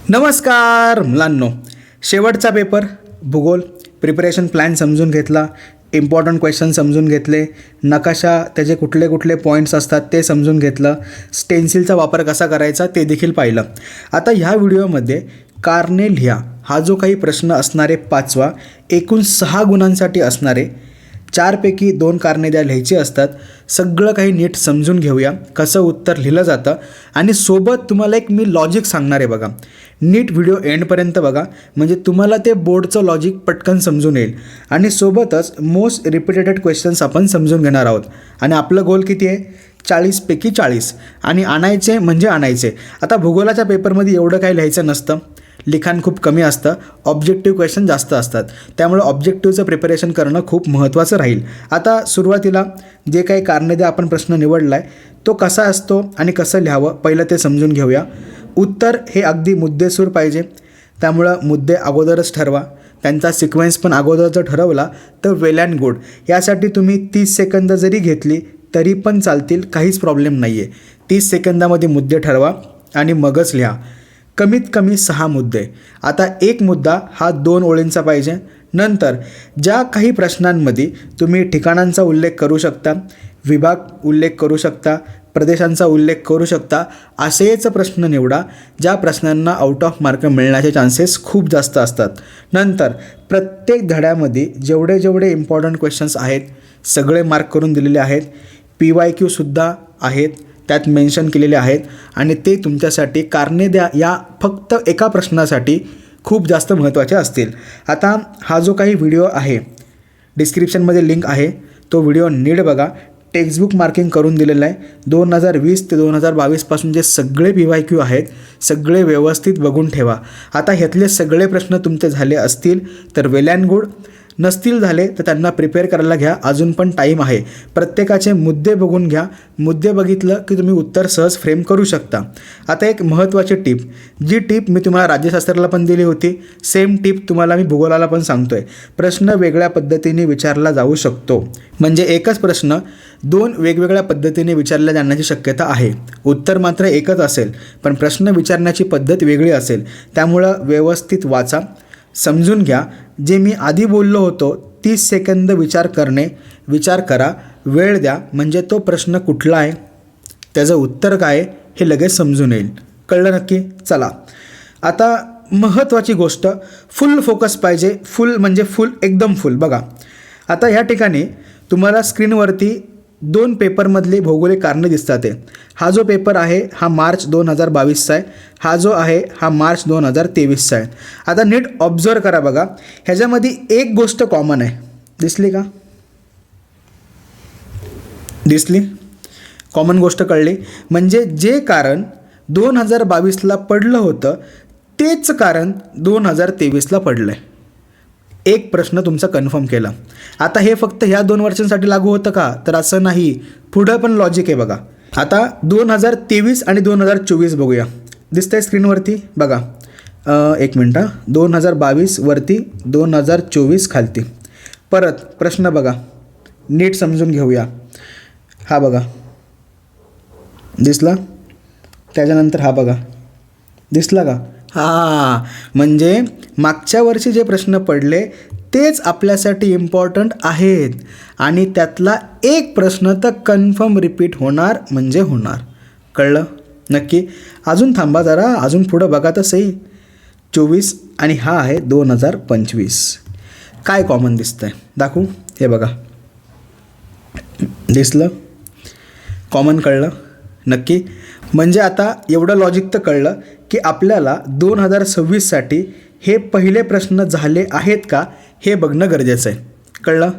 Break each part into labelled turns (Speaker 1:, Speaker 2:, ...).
Speaker 1: नमस्कार मुलांनो, शेवटचा पेपर भूगोल प्रिपरेशन प्लॅन समजून घेतला, इम्पॉर्टंट क्वेश्चन समजून घेतले, नकाशा त्याचे कुठले कुठले पॉईंट्स असतात ते समजून घेतलं, स्टेन्सिलचा वापर कसा करायचा ते देखील पाहिलं. आता ह्या व्हिडिओमध्ये कारणे लिहा हा जो काही प्रश्न असणारे 5वा एकूण 6 गुणांसाठी असणारे 4पैकी 2 कारणे द्या लिहायची असतात. सगळं काही नीट समजून घेऊया कसं उत्तर लिहिलं जातं आणि सोबत तुम्हाला एक मी लॉजिक सांगणार आहे बघा. नीट व्हिडिओ एंडपर्यंत बघा म्हणजे तुम्हाला ते बोर्डचं लॉजिक पटकन समजून येईल आणि सोबतच मोस्ट रिपीटेड क्वेश्चन्स आपण समजून घेणार आहोत. आणि आपलं गोल किती आहे? 40पैकी 40 आणि आणायचे म्हणजे आणायचे. आता भूगोलाच्या पेपरमध्ये एवढं काही लिहायचं नसतं, लिखाण खूप कमी असतं, ऑब्जेक्टिव्ह क्वेश्चन जास्त असतात, त्यामुळे ऑब्जेक्टिव्हचं प्रिपरेशन करणं खूप महत्त्वाचं राहील. आता सुरुवातीला जे काही कारणे द्या आपण प्रश्न निवडला आहे तो कसा असतो आणि कसं लिहावं पहिलं ते समजून घेऊया. उत्तर हे अगदी मुद्देसूद पाहिजे, त्यामुळं मुद्दे अगोदरच ठरवा, त्यांचा सिक्वेन्स पण अगोदर जर ठरवला तर वेल अँड गुड. यासाठी तुम्ही 30 सेकंद जरी घेतली तरी पण चालतील, काहीच प्रॉब्लेम नाही आहे. 30 सेकंदामध्ये मुद्दे ठरवा आणि मगच लिहा. कमीत कमी 6 मुद्दे. आता एक मुद्दा हा 2 ओळींचा पाहिजे. नंतर ज्या काही प्रश्नांमध्ये तुम्ही ठिकाणांचा उल्लेख करू शकता, विभाग उल्लेख करू शकता, प्रदेशांचा उल्लेख करू शकता, असेच प्रश्न निवडा ज्या प्रश्नांना आउट ऑफ मार्क मिळण्याचे चान्सेस खूप जास्त असतात. नंतर प्रत्येक धड्यामध्ये जेवढे जेवढे इम्पॉर्टंट क्वेश्चन्स आहेत सगळे मार्क करून दिलेले आहेत. PYQसुद्धा आहेत, त्यात मेन्शन केलेले आहेत आणि ते तुमच्यासाठी कारणे द्या या फक्त एका प्रश्नासाठी खूप जास्त महत्त्वाचे असतील. आता हा जो काही व्हिडिओ आहे डिस्क्रिप्शनमध्ये लिंक आहे, तो व्हिडिओ नीट बघा. टेक्स्टबुक मार्किंग करून दिलेलं आहे. 2020 ते 2022पासून जे सगळे PYQ आहेत सगळे व्यवस्थित बघून ठेवा. आता ह्यातले सगळे प्रश्न तुमचे झाले असतील तर वेल अँड गुड, नसतील झाले तर त्यांना प्रिपेअर करायला घ्या, अजून पण टाईम आहे. प्रत्येकाचे मुद्दे बघून घ्या, मुद्दे बघितलं की तुम्ही उत्तर सहज फ्रेम करू शकता. आता एक महत्त्वाची टीप, जी टीप मी तुम्हाला राज्यशास्त्राला पण दिली होती, सेम टीप तुम्हाला मी भूगोलाला पण सांगतो आहे. प्रश्न वेगळ्या पद्धतीने विचारला जाऊ शकतो, म्हणजे एकच प्रश्न 2 वेगवेगळ्या पद्धतीने विचारला जाण्याची शक्यता आहे. उत्तर मात्र एकच असेल पण प्रश्न विचारण्याची पद्धत वेगळी असेल. त्यामुळं व्यवस्थित वाचा, समजून घ्या. जे मी आधी बोललो होतो 30 सेकंद विचार करा, वेळ द्या, म्हणजे तो प्रश्न कुठला आहे, त्याचं उत्तर काय हे लगेच समजून येईल. कळलं नक्की? चला आता महत्त्वाची गोष्ट, फुल फोकस पाहिजे. फुल म्हणजे फुल, एकदम फुल. बघा आता ह्या ठिकाणी तुम्हाला स्क्रीनवरती 2 पेपरमधले भौगोलिक कारणे दिसतात आहे. हा जो पेपर आहे हा मार्च 2022चा आहे, हा जो आहे हा मार्च 2023चा आहे. आता नीट ऑब्झर्व करा बघा, ह्याच्यामध्ये एक गोष्ट कॉमन आहे. दिसली का? दिसली? कॉमन गोष्ट कळली. म्हणजे जे कारण 2022ला पडलं होतं तेच कारण 2023ला पडलं आहे. एक प्रश्न तुमचा कन्फर्म केला. आता हे फक्त ह्या 2 वर्षांसाठी लागू होतं का? तर असं नाही, पुढं पण लॉजिक आहे बघा. आता 2023 आणि 2024 बघूया. दिसतंय स्क्रीनवरती बघा. एक मिनटं, 2022 वरती, 2024 खालती. परत प्रश्न बघा, नीट समजून घेऊया. हा बघा दिसला, त्याच्यानंतर हा बघा दिसला का? हां, म्हणजे मागच्या वर्षी जे प्रश्न पडले तेच आपल्यासाठी इम्पॉर्टंट आहेत आणि त्यातला एक प्रश्न तर कन्फर्म रिपीट होणार म्हणजे होणार. कळलं नक्की? अजून थांबा जरा, अजून पुढं बघा तर सही. 24 आणि हा आहे 2025. काय कॉमन दिसतंय दाखवू? हे बघा, दिसलं? कॉमन कळलं नक्की? म्हणजे आता एवढं लॉजिक तर कळलं की आपल्याला 2026साठी हे पहिले प्रश्न झाले आहेत का हे बघणं गरजेचं आहे. कळलं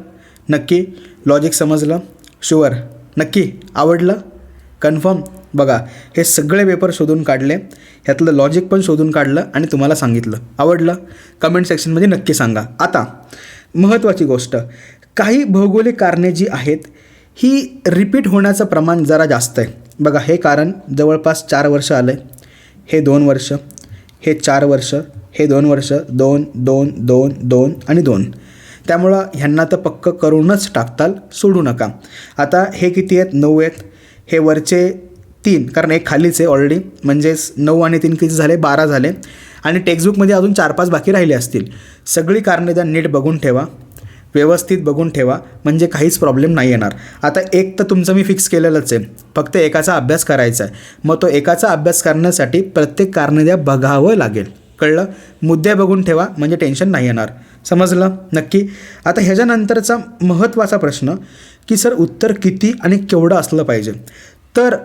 Speaker 1: नक्की? लॉजिक समजलं? शुअर? नक्की? आवडलं? कन्फर्म? बघा हे सगळे पेपर शोधून काढले, ह्यातलं लॉजिक पण शोधून काढलं आणि तुम्हाला सांगितलं. आवडलं? कमेंट सेक्शनमध्ये नक्की सांगा. आता महत्त्वाची गोष्ट, काही भौगोलिक कारणे जी आहेत ही रिपीट होण्याचं प्रमाण जरा जास्त आहे. बघा हे कारण जवळपास 4 वर्ष आलं आहे, हे 2 वर्ष, हे 4 वर्ष, हे 2 वर्ष, 2 2 2 2 आणि 2. त्यामुळं ह्यांना तर पक्क करूनच टाकताल, सोडू नका. आता हे किती आहेत? 9 आहेत. हे वरचे 3, कारण एक खालीच आहे ऑलरेडी, म्हणजेच 9 आणि 3 किती झाले? 12 झाले. आणि टेक्स्टबुकमध्ये अजून 4-5 बाकी राहिले असतील. सगळी कारणे द्या, नीट बघून ठेवा, व्यवस्थित बघून ठेवा, म्हणजे काहीच प्रॉब्लेम नाही येणार. आता एक तर तुमचं मी फिक्स केलेलंच आहे, फक्त एकाचा अभ्यास करायचा आहे. मग तो एकाचा अभ्यास करण्यासाठी प्रत्येक कारणे द्या बघावं लागेल. कळलं? मुद्दे बघून ठेवा म्हणजे टेन्शन नाही येणार. समजलं? नक्की. आता ह्याच्यानंतरचा महत्त्वाचा प्रश्न की सर उत्तर किती आणि केवढं असलं पाहिजे. तर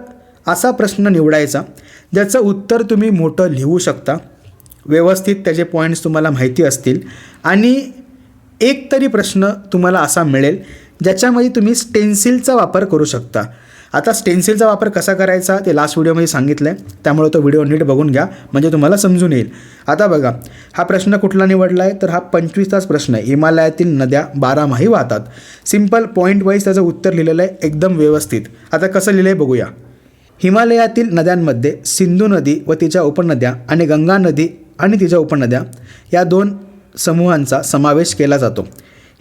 Speaker 1: असा प्रश्न निवडायचा ज्याचं उत्तर तुम्ही मोठं लिहू शकता, व्यवस्थित त्याचे पॉईंट्स तुम्हाला माहिती असतील, आणि एक तरी प्रश्न तुम्हाला असा मिळेल ज्याच्यामध्ये तुम्ही स्टेन्सिलचा वापर करू शकता. आता स्टेन्सिलचा वापर कसा करायचा ते लास्ट व्हिडिओमध्ये सांगितलं आहे, त्यामुळे तो व्हिडिओ नीट बघून घ्या म्हणजे तुम्हाला समजून येईल. आता बघा, हा प्रश्न कुठला निवडला आहे तर हा 25चा प्रश्न आहे. हिमालयातील नद्या 12माही वाहतात. सिम्पल पॉईंट वाईज त्याचं उत्तर लिहिलेलं आहे, एकदम व्यवस्थित. आता कसं लिहिलं आहे बघूया. हिमालयातील नद्यांमध्ये सिंधू नदी व तिच्या उपनद्या आणि गंगा नदी आणि तिच्या उपनद्या या 2 समूहांचा समावेश केला जातो.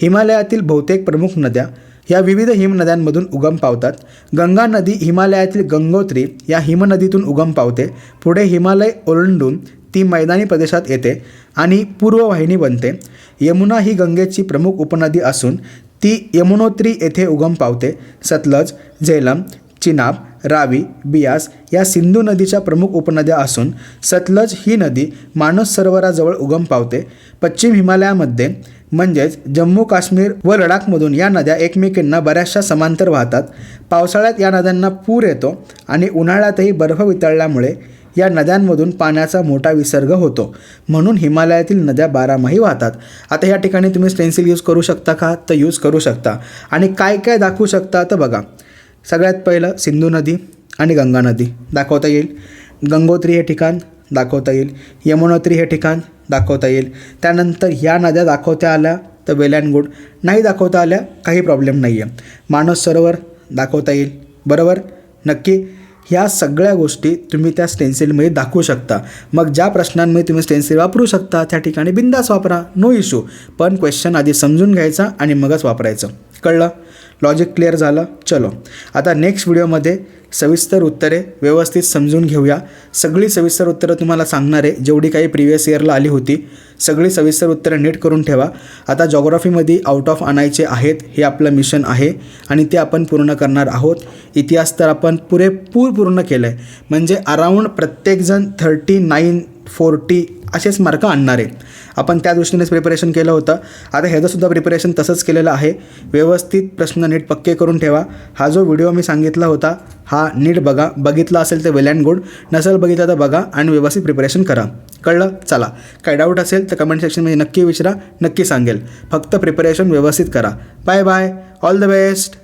Speaker 1: हिमालयातील बहुतेक प्रमुख नद्या या विविध हिमनद्यांमधून उगम पावतात. गंगा नदी हिमालयातील गंगोत्री या हिमनदीतून उगम पावते. पुढे हिमालय ओलांडून ती मैदानी प्रदेशात येते आणि पूर्ववाहिनी बनते. यमुना ही गंगेची प्रमुख उपनदी असून ती यमुनोत्री येथे उगम पावते. सतलज, झेलम, चिनाब, रावी, बियास या सिंधू नदीच्या प्रमुख उपनद्या असून सतलज ही नदी मानस सरोवराजवळ उगम पावते. पश्चिम हिमालयामध्ये म्हणजेच जम्मू काश्मीर व लडाखमधून या नद्या एकमेकींना बऱ्याचशा समांतर वाहतात. पावसाळ्यात या नद्यांना पूर येतो आणि उन्हाळ्यातही बर्फ वितळल्यामुळे या नद्यांमधून पाण्याचा मोठा विसर्ग होतो. म्हणून हिमालयातील नद्या 12माही वाहतात. आता या ठिकाणी तुम्ही स्टेन्सिल यूज करू शकता का तर यूज करू शकता. आणि काय काय दाखवू शकता तर बघा, सगळ्यात पहिलं सिंधू नदी आणि गंगा नदी दाखवता येईल. गंगोत्री हे ठिकाण दाखवता येईल. यमुनोत्री हे ठिकाण दाखवता येईल. त्यानंतर ह्या नद्या दाखवता आल्या तर वेल अँड गुड, नाही दाखवता आल्या काही प्रॉब्लेम नाही आहे. मानस सरोवर दाखवता येईल. बरोबर? नक्की. ह्या सगळ्या गोष्टी तुम्ही त्या स्टेन्सिलमध्ये दाखवू शकता. मग ज्या प्रश्नांमध्ये तुम्ही स्टेन्सिल वापरू शकता त्या ठिकाणी बिंदास वापरा, नो इश्यू. पण क्वेश्चन आधी समजून घ्यायचा आणि मगच वापरायचं. कळलं? लॉजिक क्लिअर झालं? चलो आता नेक्स्ट व्हिडिओमध्ये सविस्तर उत्तरे व्यवस्थित समजून घेऊया. सगळी सविस्तर उत्तरं तुम्हाला सांगणार आहे, जेवढी काही प्रिव्हियस इयरला आली होती सगळी सविस्तर उत्तरं नीट करून ठेवा. आता जॉग्राफीमध्ये आउट ऑफ आणायचे आहेत, हे आपलं मिशन आहे आणि ते आपण पूर्ण करणार आहोत. इतिहास तर आपण पुरेपूर पूर्ण केलं आहे, म्हणजे अराऊंड प्रत्येकजण 39-40 असेच मार्क आणणार आहे. आपण त्या दृष्टीनेच प्रिपरेशन केलं होतं. आता ह्याचंसुद्धा प्रिपरेशन तसंच केलेलं आहे. व्यवस्थित प्रश्न नीट पक्के करून ठेवा. हा जो व्हिडिओ मी सांगितला होता हा नीट बघा, बघितला असेल तर वेल अँड गुड, नसेल बघितला तर बघा आणि व्यवस्थित प्रिपरेशन करा. कळलं? चला, काय डाऊट असेल तर कमेंट सेक्शनमध्ये नक्की विचारा, नक्की सांगेल. फक्त प्रिपरेशन व्यवस्थित करा. Bye bye, all the best.